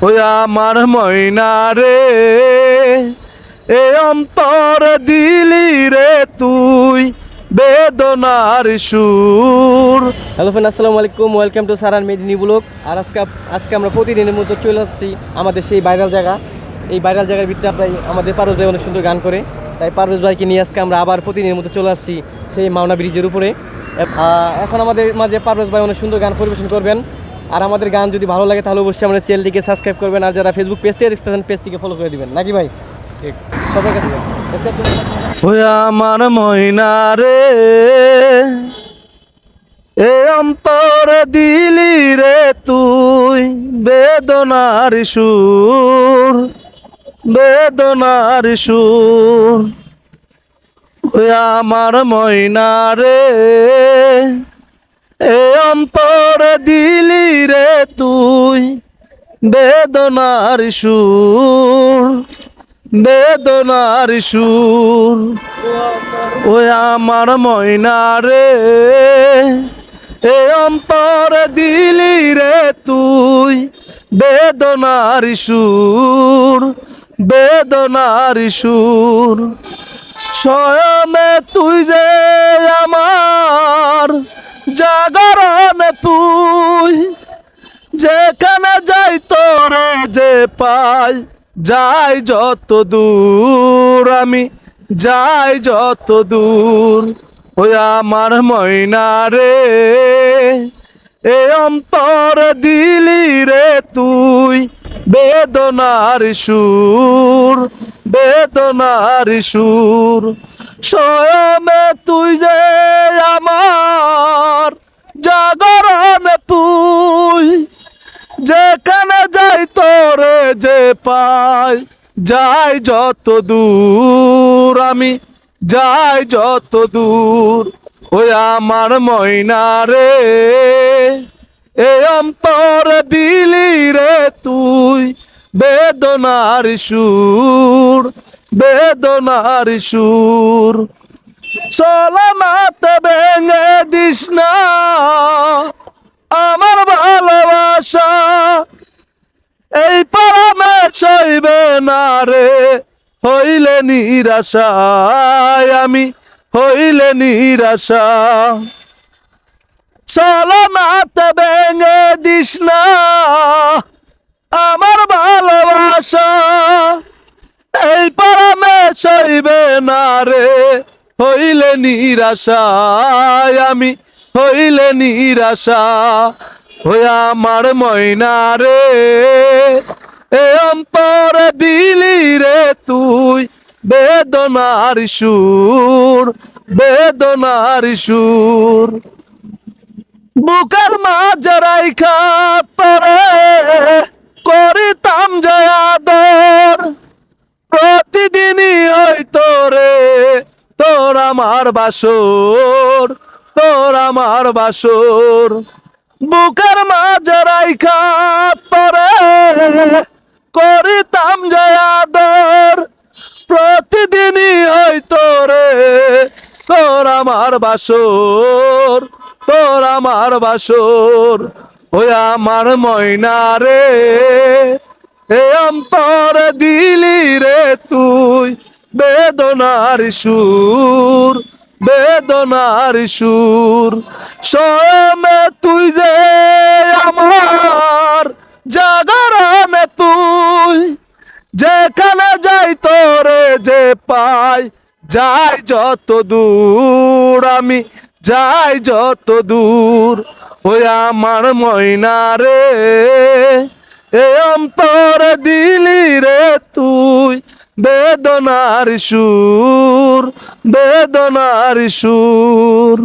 ওই আমার ময়না রে, এ অন্তর দিলি রে তুই বেদনার সুর। হ্যালো ফ্রেন্ড, আসসালামু আলাইকুম। Welcome to Saran Medini blog. আর আজকে আমরা প্রতিদিনের মতো চলে আসছি আমাদের সেই ভাইরাল জায়গা। এই ভাইরাল জায়গার ভিতরে আমাদের পারভেজ ভাই অনেক সুন্দর গান করে, তাই পারভেজ ভাইকে নিয়ে আজকে আমরা আবার প্রতিদিনের মতো চলে আসছি সেই মাওনা ব্রিজের উপরে। এখন আমাদের মাঝে পারভেজ ভাই অনেক সুন্দর গান পরিবেশন করবেন। আর আমাদের গান যদি ভালো লাগে তাহলে অবশ্যই আমাদের চ্যানেলটিকে সাবস্ক্রাইব করবেন, আর যারা ফেসবুক পেজ থেকে দেখতেছেন পেজটিকে ফলো করে দিবেন, নাকি ভাই? ঠিক, সবার কাছে ওই আমার ময়না রে, এ অন্তর দিলি রে তুই বেদনার সুর, বেদনার সুর। ওই আমার ময়না রে, এ অন্তর দিলি রে তুই বেদনার সুর, বেদনার সুর। ওই আমার ময়না রে, এ অন্তর দিলি রে তুই বেদনার সুর, বেদনার সুর। শয়নে তুই যে আমার জাগরণে তুই, যেখানে যাই তোরে যে পাই, যাই যত দূর আমি, যাই যত দূর। ওই আমার ময়না রে, এ অন্তর দিলি রে তুই বেদনার সুর, বেদনার সুর। স্বয়নে তুই যে আমার জাগরণে তুই, যেখানে যাই তোরে যে পাই, যাই যত দূর আমি, যাই যত দূর। ওই আমার ময়না রে, এ অন্তর দিলি রে তুই বেদনার সুর, বেদনার সুর। চলনাতে ভেঙে দিস না আমার ভালোবাসা, এই পরামে সইবে না রে হইলে নিরাশায় আমি, হইলে নিরাশা। চলনাতে ভেঙে দিস না আমার ভালোবাসা, এই পরামে সইবে না রে হইলে নিরাশায় আমি, হইলে নিরাশা। ওই আমার ময়না রে, এ অন্তর দিলি রে তুই বেদনার সুর, বেদনার সুর। বুকের মাঝে রাইখা পরে করিতাম যে আদর, প্রতিদিনই হইতো রে তোর আমার বাসর, তোর আমার বাসর। বুকের মাঝে রাইখা পরে করিতাম যে আদর, প্রতিদিনই হইতো রে তোর আমার বাসর, তোর আমার বাসর। ওই আমার ময়না রে, এ অন্তর দিলি রে তুই বেদনার সুর, বেদনার সুর। স্বয়নে তুই যে আমার জাগরণে তুই, যেখানে যাই তোরে যে পাই, যাই যত দূর আমি, যাই যত দূর। ওই আমার ময়না রে, এ অন্তর দিলি রে তুই বেদনার সুর, বেদনার সুর।